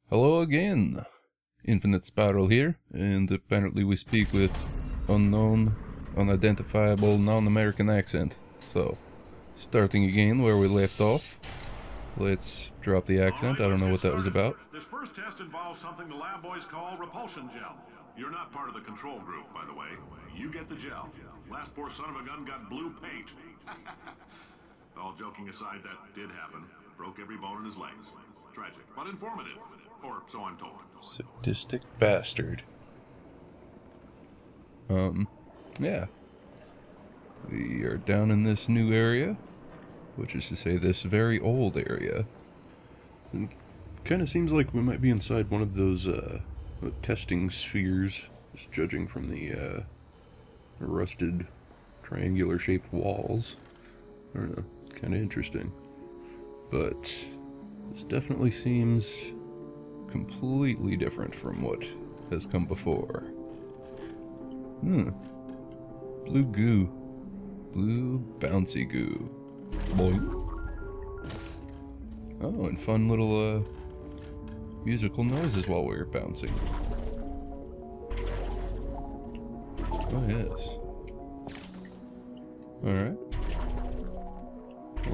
Hello again! Infinite Spiral here, and apparently we speak with unknown, unidentifiable, non-American accent. So, starting again where we left off. Let's drop the accent, I don't know what that was about. This first test involves something the lab boys call repulsion gel. You're not part of the control group, by the way. You get the gel. Last poor son of a gun got blue paint. All joking aside, that did happen. Broke every bone in his legs. Tragic, but informative. Or so I'm told. Sadistic bastard. Yeah. We are down in this new area, which is to say this very old area. It kind of seems like we might be inside one of those, testing spheres, just judging from the, rusted, triangular-shaped walls. I don't know, kind of interesting. But this definitely seems completely different from what has come before. Blue goo. Blue bouncy goo. Boing. Oh, and fun little, musical noises while we were bouncing. Oh, yes. Alright.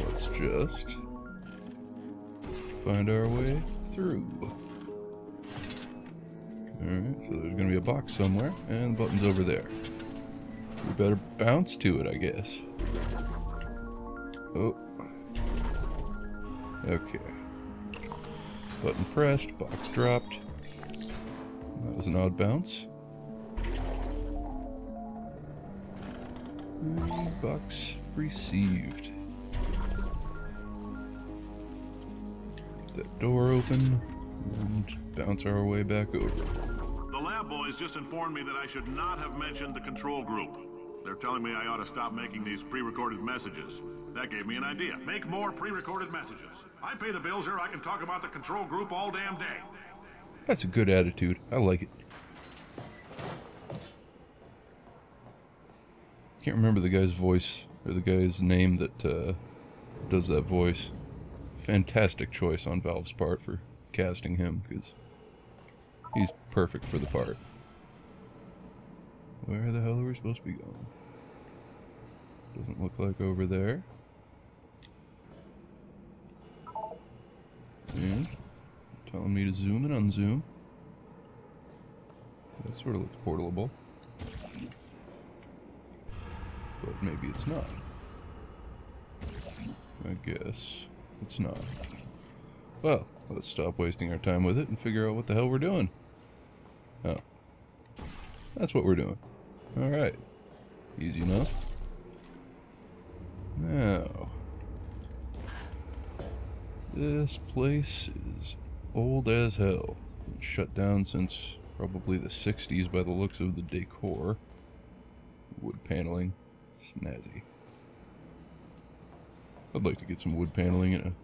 Let's just find our way through. Alright, so there's gonna be a box somewhere, and the button's over there. We better bounce to it, I guess. Oh. Okay. Button pressed, box dropped. That was an odd bounce. And box received. Get that door open, and bounce our way back over. The lab boys just informed me that I should not have mentioned the control group. They're telling me I ought to stop making these pre-recorded messages. That gave me an idea. Make more pre-recorded messages. I pay the bills here, I can talk about the control group all damn day. That's a good attitude. I like it. Can't remember the guy's voice, or the guy's name that does that voice. Fantastic choice on Valve's part for casting him, because he's perfect for the part. Where the hell are we supposed to be going? Doesn't look like over there. And telling me to zoom and unzoom. That sort of looks portable. But maybe it's not. I guess it's not. Well, let's stop wasting our time with it and figure out what the hell we're doing. Oh. That's what we're doing. Alright. Easy enough. Now. This place is old as hell. Been shut down since probably the 60s by the looks of the decor. Wood paneling. Snazzy. I'd like to get some wood paneling in a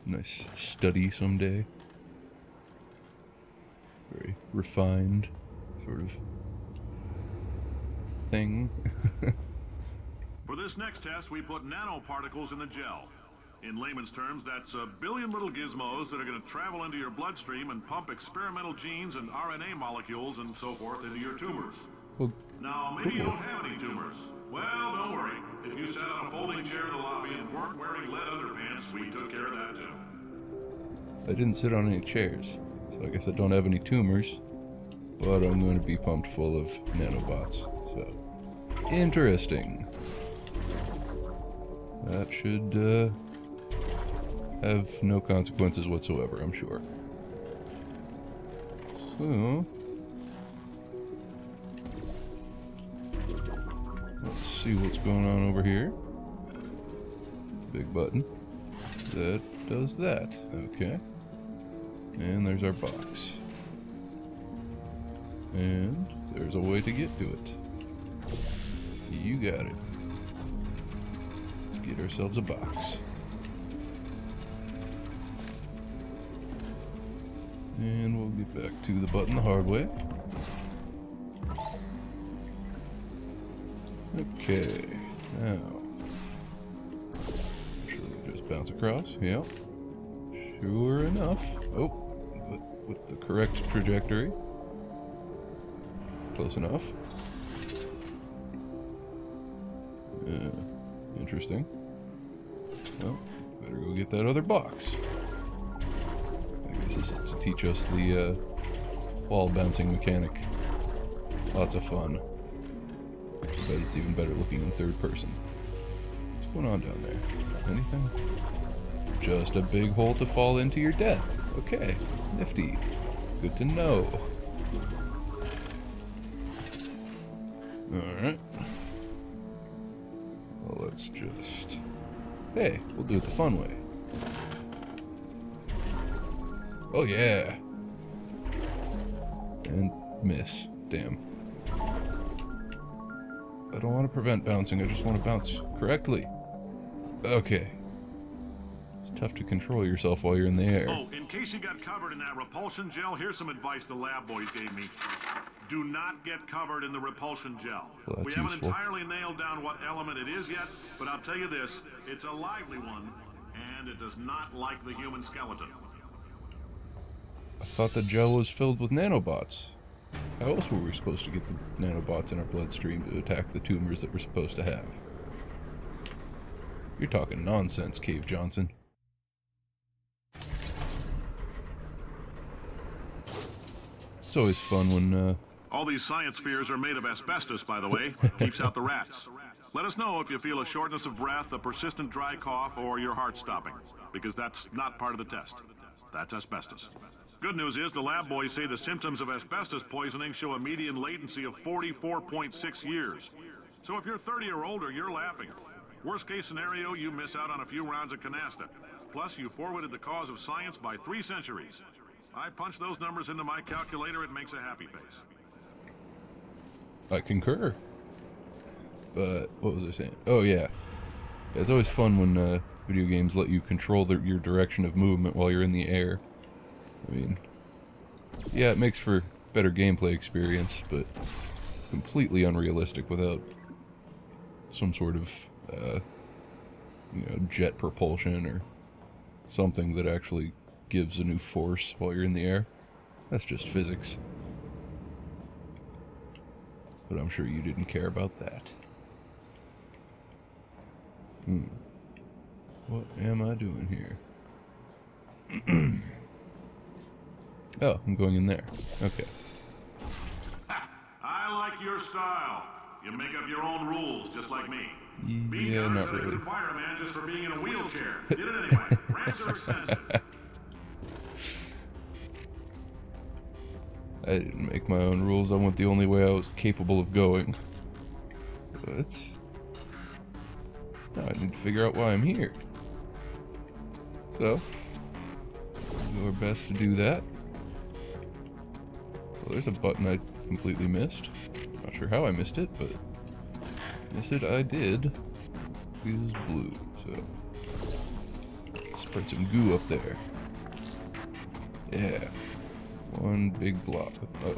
nice study someday. Very refined sort of thing. For this next test, we put nanoparticles in the gel. In layman's terms, that's a billion little gizmos that are going to travel into your bloodstream and pump experimental genes and RNA molecules and so forth into your tumors. Well, now, maybe you don't have any tumors. Well, don't worry. If you sat on a folding chair in the lobby and weren't wearing lead underpants, we took care of that too. I didn't sit on any chairs, so I guess I don't have any tumors, but I'm going to be pumped full of nanobots, so interesting. That should have no consequences whatsoever, I'm sure. So, let's see what's going on over here. Big button. That does that. Okay. And there's our box. And there's a way to get to it. You got it. Let's get ourselves a box. And we'll get back to the button the hard way. Okay, now. Should we just bounce across? Yep. Sure enough. Oh, but with the correct trajectory. Close enough. Interesting. Well, better go get that other box. I guess this is to teach us the wall bouncing mechanic. Lots of fun. But it's even better looking in third person. What's going on down there? Anything? Just a big hole to fall into your death. Okay, nifty. Good to know. Alright. Well, let's just... Hey, we'll do it the fun way. Oh yeah! And miss. Damn. I don't want to prevent bouncing, I just want to bounce correctly. Okay. It's tough to control yourself while you're in the air. Oh, in case you got covered in that repulsion gel, here's some advice the lab boys gave me. Do not get covered in the repulsion gel. Well, that's we haven't useful. entirely nailed down what element it is yet, but I'll tell you this, it's a lively one, and it does not like the human skeleton. I thought the gel was filled with nanobots. How else were we supposed to get the nanobots in our bloodstream to attack the tumors that we're supposed to have? You're talking nonsense, Cave Johnson. It's always fun when, All these science spheres are made of asbestos, by the way. Keeps out the rats. Let us know if you feel a shortness of breath, a persistent dry cough, or your heart stopping, because that's not part of the test. That's asbestos. Good news is the lab boys say the symptoms of asbestos poisoning show a median latency of 44.6 years. So if you're 30 or older, you're laughing. Worst case scenario, you miss out on a few rounds of canasta. Plus, you forwarded the cause of science by 3 centuries. I punch those numbers into my calculator, it makes a happy face. I concur. But, what was I saying? Oh, yeah. It's always fun when video games let you control your direction of movement while you're in the air. I mean, yeah, it makes for better gameplay experience, but completely unrealistic without some sort of, jet propulsion or something that actually gives a new force while you're in the air. That's just physics. But I'm sure you didn't care about that. What am I doing here? Oh, I'm going in there. Okay. I like your style. You make up your own rules, just like me. Yeah, not really. Fire a man just for being in a wheelchair. Did it anyway. Ramps are expensive. I didn't make my own rules. I went the only way I was capable of going. But now I need to figure out why I'm here. So, we'll do our best to do that. Well, there's a button I completely missed. Not sure how I missed it, but miss it I did. It was blue, so spread some goo up there. Yeah. One big blob. Oh.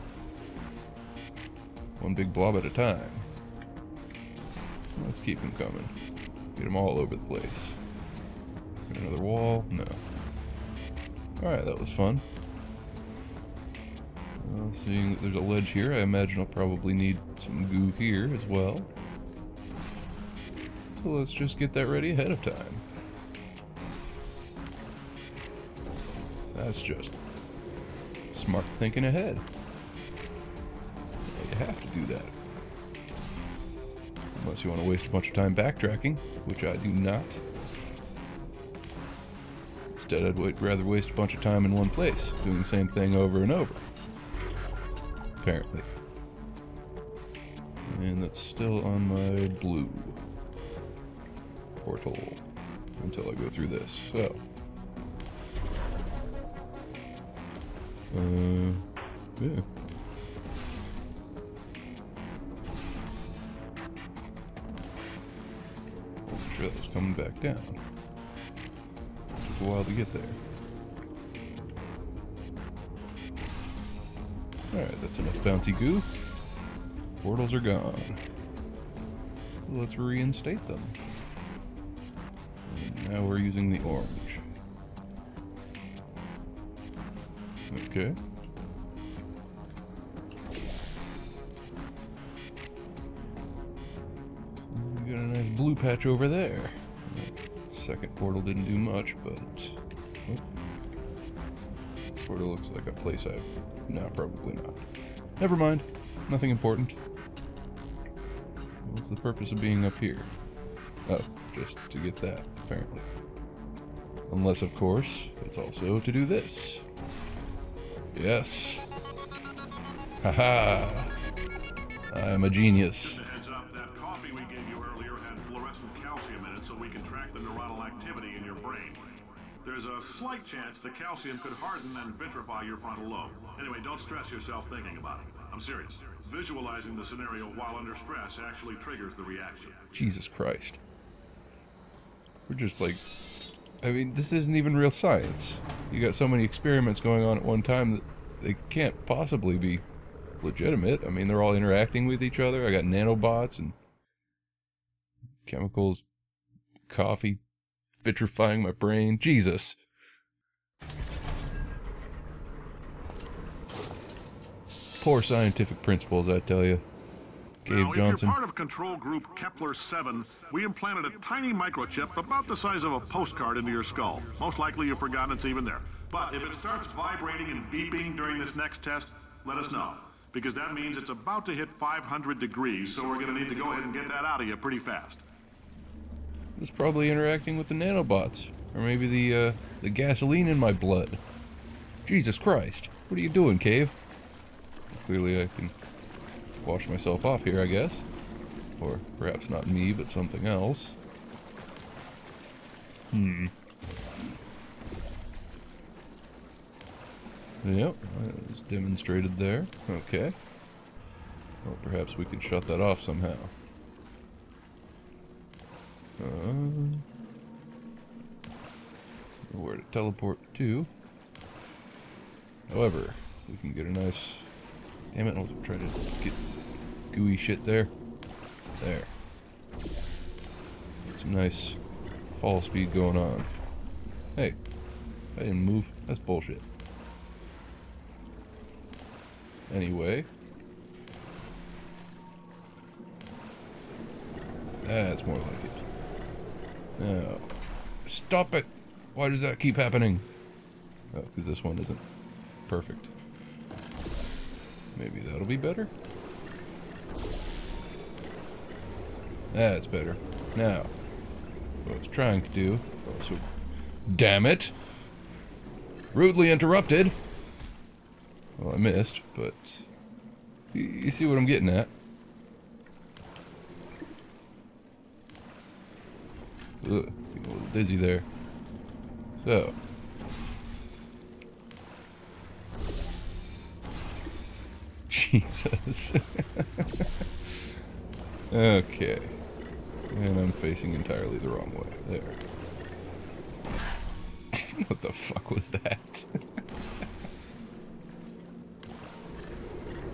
One big blob at a time. Let's keep them coming. Get them all over the place. Another wall? No. Alright, that was fun. Well, seeing that there's a ledge here, I imagine I'll probably need some goo here as well. So let's just get that ready ahead of time. That's just smart thinking ahead. Yeah, you have to do that. Unless you want to waste a bunch of time backtracking, which I do not. Instead, I'd rather waste a bunch of time in one place, doing the same thing over and over. Apparently. And that's still on my blue portal until I go through this. So. Yeah. I'm sure that was coming back down. Took a while to get there. Alright, that's enough bouncy goo. Portals are gone. Let's reinstate them. And now we're using the orange. Okay. We got a nice blue patch over there. Second portal didn't do much, but oh, sort of looks like a place I... No, probably not. Never mind. Nothing important. What's the purpose of being up here? Oh, just to get that, apparently. Unless, of course, it's also to do this. Yes. Haha. I am a genius. Just a heads up, that coffee we gave you earlier had fluorescent calcium in it so we can track the neuronal activity in your brain. There's a slight chance the calcium could harden and vitrify your frontal lobe. Anyway, don't stress yourself thinking about it. I'm serious. Visualizing the scenario while under stress actually triggers the reaction. Jesus Christ. We're just like... I mean, this isn't even real science. You got so many experiments going on at one time that they can't possibly be legitimate. I mean, they're all interacting with each other. I got nanobots and chemicals, coffee, vitrifying my brain. Jesus. Poor scientific principles, I tell you. Gabe Johnson. If you're part of control group Kepler-7, we implanted a tiny microchip about the size of a postcard into your skull. Most likely you've forgotten it's even there. But if it starts vibrating and beeping during this next test, let us know. Because that means it's about to hit 500 degrees, so we're going to need to go ahead and get that out of you pretty fast. It's probably interacting with the nanobots. Or maybe the gasoline in my blood. Jesus Christ. What are you doing, Cave? Clearly I can wash myself off here, I guess. Or perhaps not me, but something else. Yep, that was demonstrated there. Okay. Well, perhaps we could shut that off somehow. Where to teleport to. However, we can get a nice... Damn it, I was trying to get gooey shit there. There. Get some nice fall speed going on. Hey, I didn't move. That's bullshit. Anyway. That's more like it. Now, stop it! Why does that keep happening? Oh, because this one isn't perfect. Maybe that'll be better? That's better. Now, what I was trying to do... Oh, so... Damn it! Rudely interrupted! Well, I missed, but... You see what I'm getting at? Ugh, getting a little dizzy there. So... Jesus. Okay. And I'm facing entirely the wrong way. There. What the fuck was that?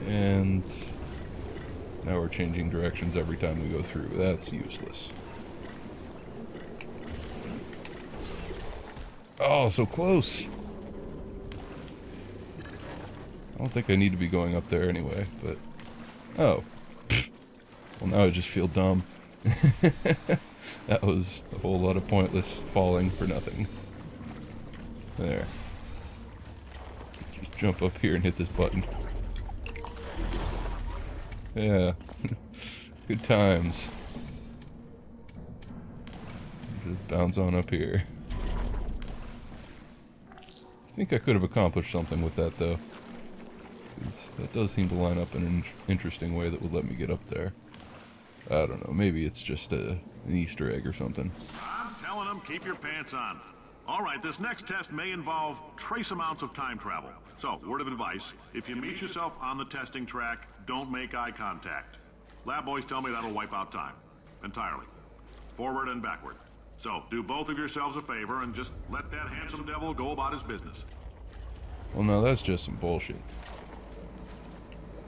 And now we're changing directions every time we go through. That's useless. Oh, so close. I don't think I need to be going up there anyway, but... Oh. Well, now I just feel dumb. That was a whole lot of pointless falling for nothing. There. Just jump up here and hit this button. Yeah. Good times. Just bounce on up here. I think I could have accomplished something with that, though. That does seem to line up in an interesting way that would let me get up there. I don't know, maybe it's just an Easter egg or something. I'm telling them, keep your pants on. Alright, this next test may involve trace amounts of time travel. So, word of advice, if you meet yourself on the testing track, don't make eye contact. Lab boys tell me that'll wipe out time. Entirely. Forward and backward. So, do both of yourselves a favor and just let that handsome devil go about his business. Well, no, that's just some bullshit.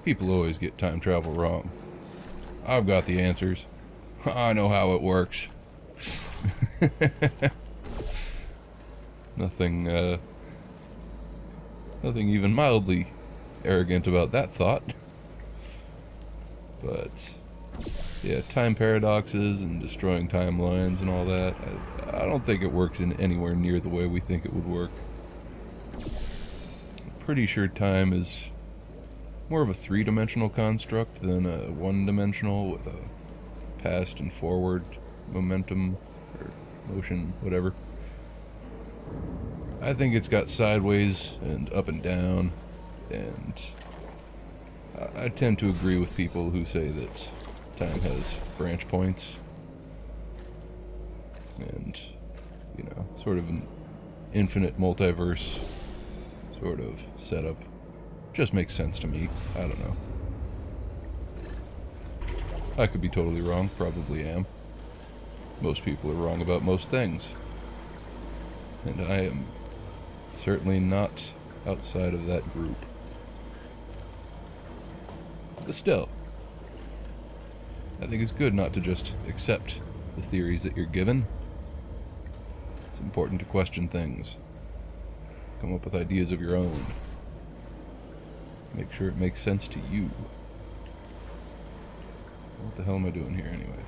People always get time travel wrong. I've got the answers. I know how it works. Nothing Nothing even mildly arrogant about that thought. But yeah, time paradoxes and destroying timelines and all that, I don't think it works in anywhere near the way we think it would work. I'm pretty sure time is more of a three-dimensional construct than a one-dimensional with a past and forward momentum or motion, whatever. I think it's got sideways and up and down, and I tend to agree with people who say that time has branch points and, you know, sort of an infinite multiverse sort of setup. Just makes sense to me. I don't know. I could be totally wrong, probably am. Most people are wrong about most things. And I am certainly not outside of that group. But still, I think it's good not to just accept the theories that you're given. It's important to question things. Come up with ideas of your own. Make sure it makes sense to you. What the hell am I doing here anyway?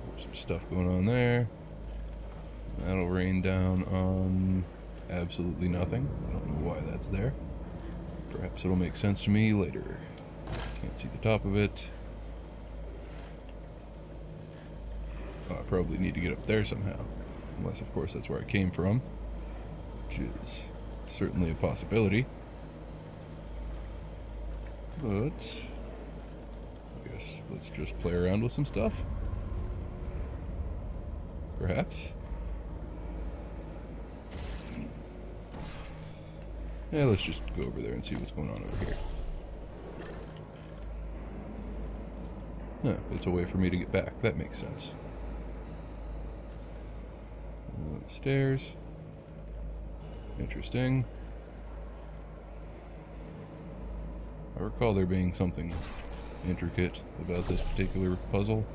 There's some stuff going on there. That'll rain down on absolutely nothing. I don't know why that's there. Perhaps it'll make sense to me later. Can't see the top of it. Oh, I probably need to get up there somehow. Unless, of course, that's where I came from. Which is certainly a possibility. But I guess let's just play around with some stuff. Perhaps. Yeah, let's just go over there and see what's going on over here. Huh, it's a way for me to get back. That makes sense. Stairs. Interesting. I recall there being something intricate about this particular puzzle.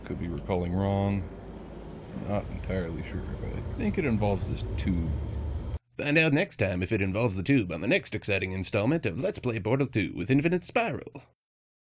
Could be recalling wrong. Not entirely sure, but I think it involves this tube. Find out next time if it involves the tube on the next exciting installment of Let's Play Portal 2 with Infinite Spiral.